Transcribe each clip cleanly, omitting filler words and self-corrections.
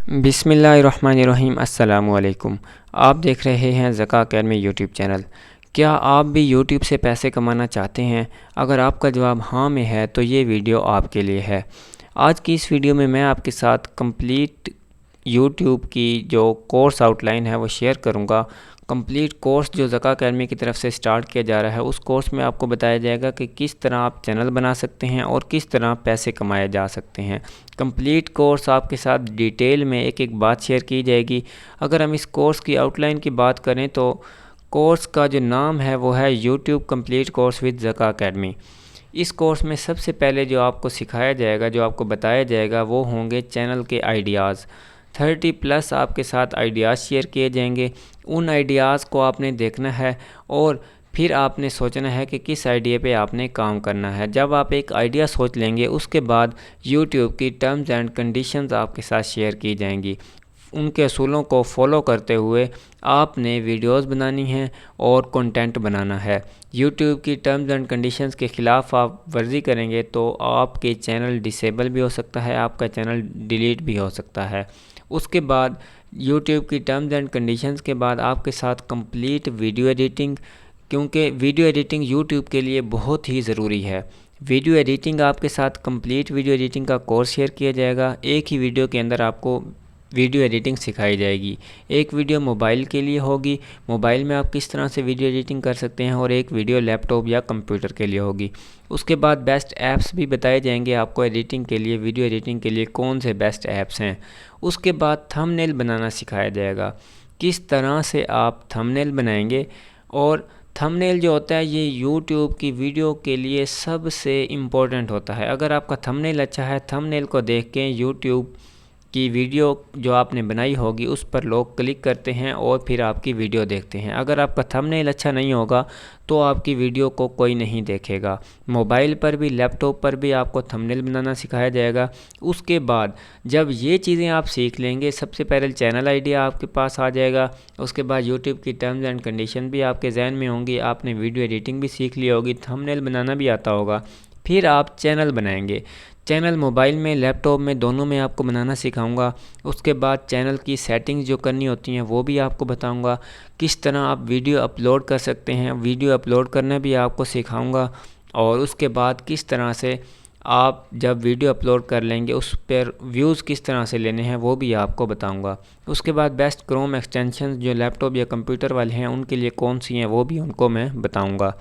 बिस्मिल्लाहिर्रहमानिर्रहीम। अस्सलामुअलैकुम। आप देख रहे हैं ज़का अकेडमी यूट्यूब चैनल। क्या आप भी यूट्यूब से पैसे कमाना चाहते हैं? अगर आपका जवाब हाँ में है तो ये वीडियो आपके लिए है। आज की इस वीडियो में मैं आपके साथ कंप्लीट यूट्यूब की जो कोर्स आउटलाइन है वो शेयर करूँगा। कंप्लीट कोर्स जो ज़का अकेडमी की तरफ से स्टार्ट किया जा रहा है, उस कोर्स में आपको बताया जाएगा कि किस तरह आप चैनल बना सकते हैं और किस तरह पैसे कमाए जा सकते हैं। कंप्लीट कोर्स आपके साथ डिटेल में एक एक बात शेयर की जाएगी। अगर हम इस कोर्स की आउटलाइन की बात करें तो कोर्स का जो नाम है वो है YouTube complete course with Zaka academy. इस कोर्स में सबसे पहले जो आपको सिखाया जाएगा, जो आपको बताया जाएगा, वो होंगे चैनल के आइडियाज़। 30+ आपके साथ आइडियाज़ शेयर किए जाएंगे। उन आइडियाज़ को आपने देखना है और फिर आपने सोचना है कि किस आइडिया पे आपने काम करना है। जब आप एक आइडिया सोच लेंगे, उसके बाद यूट्यूब की टर्म्स एंड कंडीशंस आपके साथ शेयर की जाएंगी। उनके असूलों को फॉलो करते हुए आपने वीडियोस बनानी हैं और कंटेंट बनाना है। यूट्यूब की टर्म्स एंड कंडीशंस के ख़िलाफ़ आप वर्जी करेंगे तो आपके चैनल डिसेबल भी हो सकता है, आपका चैनल डिलीट भी हो सकता है। उसके बाद यूट्यूब की टर्म्स एंड कंडीशंस के बाद आपके साथ कंप्लीट वीडियो एडिटिंग, क्योंकि वीडियो एडिटिंग यूट्यूब के लिए बहुत ही ज़रूरी है। वीडियो एडिटिंग आपके साथ कंप्लीट वीडियो एडिटिंग का कोर्स शेयर किया जाएगा। एक ही वीडियो के अंदर आपको वीडियो एडिटिंग सिखाई जाएगी। एक वीडियो मोबाइल के लिए होगी, मोबाइल में आप किस तरह से वीडियो एडिटिंग कर सकते हैं, और एक वीडियो लैपटॉप या कंप्यूटर के लिए होगी। उसके बाद बेस्ट ऐप्स भी बताए जाएंगे आपको एडिटिंग के लिए, वीडियो एडिटिंग के लिए कौन से बेस्ट ऐप्स हैं। उसके बाद थंबनेल बनाना सिखाया जाएगा, किस तरह से आप थंबनेल बनाएंगे। और थंबनेल जो होता है ये यूट्यूब की वीडियो के लिए सबसे इम्पोर्टेंट होता है। अगर आपका थंबनेल अच्छा है, थंबनेल को देख के यूट्यूब की वीडियो जो आपने बनाई होगी उस पर लोग क्लिक करते हैं और फिर आपकी वीडियो देखते हैं। अगर आपका थंबनेल अच्छा नहीं होगा तो आपकी वीडियो को कोई नहीं देखेगा। मोबाइल पर भी, लैपटॉप पर भी आपको थंबनेल बनाना सिखाया जाएगा। उसके बाद जब ये चीज़ें आप सीख लेंगे, सबसे पहले चैनल आइडिया आपके पास आ जाएगा। उसके बाद यूट्यूब की टर्म्स एंड कंडीशन भी आपके जहन में होंगी, आपने वीडियो एडिटिंग भी सीख ली होगी, थंबनेल बनाना भी आता होगा। फिर आप चैनल बनाएंगे। चैनल मोबाइल में, लैपटॉप में, दोनों में आपको बनाना सिखाऊंगा। उसके बाद चैनल की सेटिंग्स जो करनी होती हैं वो भी आपको बताऊंगा। किस तरह आप वीडियो अपलोड कर सकते हैं, वीडियो अपलोड करना भी आपको सिखाऊंगा। और उसके बाद किस तरह से आप जब वीडियो अपलोड कर लेंगे उस पर व्यूज़ किस तरह से लेने हैं वो भी आपको बताऊंगा। उसके बाद बेस्ट क्रोम एक्सटेंशन जो लैपटॉप या कंप्यूटर वाले हैं उनके लिए कौन सी हैं वो भी उनको मैं बताऊँगा।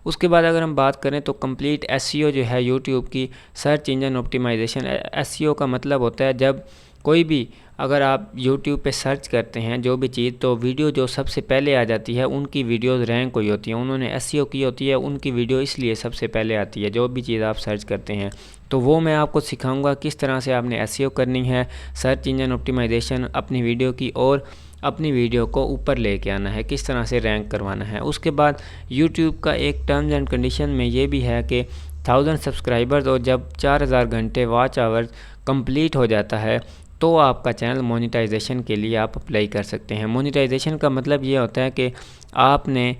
उसके बाद अगर हम बात करें तो कंप्लीट एसईओ जो है यूट्यूब की सर्च इंजन ऑप्टिमाइजेशन। एसईओ का मतलब होता है जब कोई भी, अगर आप यूट्यूब पे सर्च करते हैं जो भी चीज़, तो वीडियो जो सबसे पहले आ जाती है उनकी वीडियोस रैंक हुई होती हैं, उन्होंने एसईओ की होती है, उनकी वीडियो इसलिए सबसे पहले आती है जो भी चीज़ आप सर्च करते हैं। तो वो मैं आपको सिखाऊंगा किस तरह से आपने एसईओ करनी है, सर्च इंजन ऑप्टिमाइजेशन अपनी वीडियो की, और अपनी वीडियो को ऊपर लेके आना है, किस तरह से रैंक करवाना है। उसके बाद यूट्यूब का एक टर्म्स एंड कंडीशन में ये भी है कि 1000 सब्सक्राइबर्स और जब 4000 घंटे वॉच आवर्स कंप्लीट हो जाता है तो आपका चैनल मोनेटाइजेशन के लिए आप अप्लाई कर सकते हैं। मोनेटाइजेशन का मतलब ये होता है कि आपने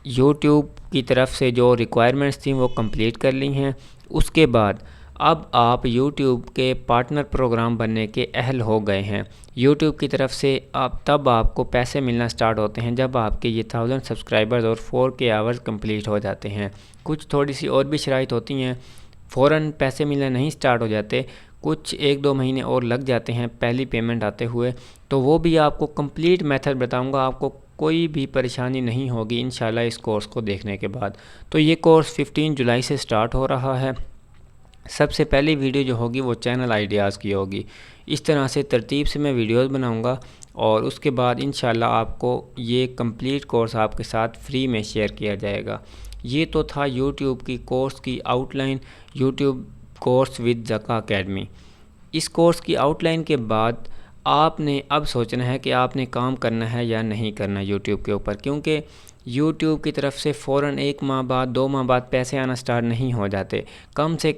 यूट्यूब की तरफ से जो रिक्वायरमेंट्स थी वो कंप्लीट कर ली हैं। उसके बाद अब आप YouTube के पार्टनर प्रोग्राम बनने के अहल हो गए हैं। YouTube की तरफ से आप तब आपको पैसे मिलना स्टार्ट होते हैं जब आपके ये 1000 सब्सक्राइबर्स और 4K आवर्स कंप्लीट हो जाते हैं। कुछ थोड़ी सी और भी शराइत होती हैं, फ़ौरन पैसे मिलना नहीं स्टार्ट हो जाते, कुछ 1-2 महीने और लग जाते हैं पहली पेमेंट आते हुए। तो वो भी आपको कंप्लीट मेथड बताऊंगा, आपको कोई भी परेशानी नहीं होगी इंशाल्लाह इस कोर्स को देखने के बाद। तो ये कोर्स 15 जुलाई से स्टार्ट हो रहा है। सबसे पहली वीडियो जो होगी वो चैनल आइडियाज़ की होगी। इस तरह से तरतीब से मैं वीडियोस बनाऊंगा और उसके बाद इंशाल्लाह आपको ये कंप्लीट कोर्स आपके साथ फ्री में शेयर किया जाएगा। ये तो था यूट्यूब की कोर्स की outline, YouTube course with Zaka academy. इस कोर्स की आउटलाइन के बाद आपने अब सोचना है कि आपने काम करना है या नहीं करना यूट्यूब के ऊपर, क्योंकि यूट्यूब की तरफ से फ़ौरन 1 माह बाद, 2 माह बाद पैसे आना स्टार्ट नहीं हो जाते। कम से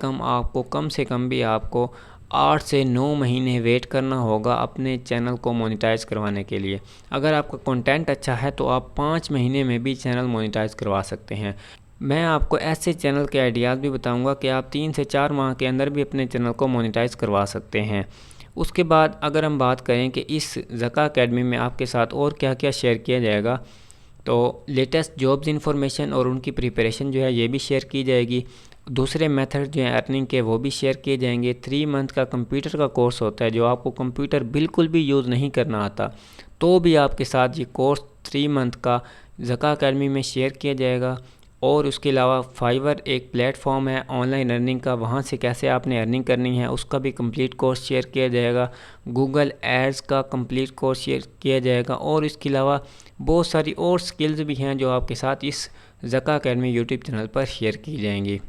कम भी आपको 8 से 9 महीने वेट करना होगा अपने चैनल को मोनेटाइज करवाने के लिए। अगर आपका कंटेंट अच्छा है तो आप 5 महीने में भी चैनल मोनेटाइज करवा सकते हैं। मैं आपको ऐसे चैनल के आइडियाज़ भी बताऊंगा कि आप 3 से 4 माह के अंदर भी अपने चैनल को मोनेटाइज करवा सकते हैं। उसके बाद अगर हम बात करें कि इस ज़का अकेडमी में आपके साथ और क्या क्या शेयर किया जाएगा, तो लेटेस्ट जॉब्स इंफॉर्मेशन और उनकी प्रिपरेशन जो है ये भी शेयर की जाएगी। दूसरे मेथड जो है अर्निंग के वो भी शेयर किए जाएंगे। 3 मंथ का कंप्यूटर का कोर्स होता है, जो आपको कंप्यूटर बिल्कुल भी यूज़ नहीं करना आता तो भी आपके साथ ये कोर्स 3 मंथ का ज़का अकेडमी में शेयर किया जाएगा। और उसके अलावा फाइवर एक प्लेटफॉर्म है ऑनलाइन अर्निंग का, वहाँ से कैसे आपने अर्निंग करनी है उसका भी कंप्लीट कोर्स शेयर किया जाएगा। गूगल एड्स का कंप्लीट कोर्स शेयर किया जाएगा। और इसके अलावा बहुत सारी और स्किल्स भी हैं जो आपके साथ इस ज़का अकेडमी यूट्यूब चैनल पर शेयर की जाएंगी।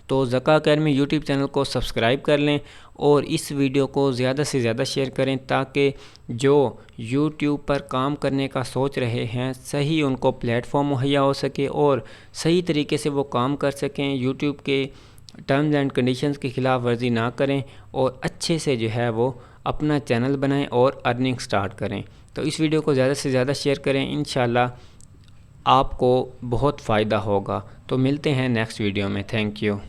तो ज़का अकेडमी यूट्यूब चैनल को सब्सक्राइब कर लें और इस वीडियो को ज़्यादा से ज़्यादा शेयर करें, ताकि जो यूट्यूब पर काम करने का सोच रहे हैं सही उनको प्लेटफॉर्म मुहैया हो सके और सही तरीके से वो काम कर सकें, यूट्यूब के टर्म्स एंड कंडीशंस की खिलाफ वर्जी ना करें और अच्छे से जो है वो अपना चैनल बनाएं और अर्निंग स्टार्ट करें। तो इस वीडियो को ज़्यादा से ज़्यादा शेयर करें, इंशाल्लाह आपको बहुत फ़ायदा होगा। तो मिलते हैं नेक्स्ट वीडियो में। Thank you.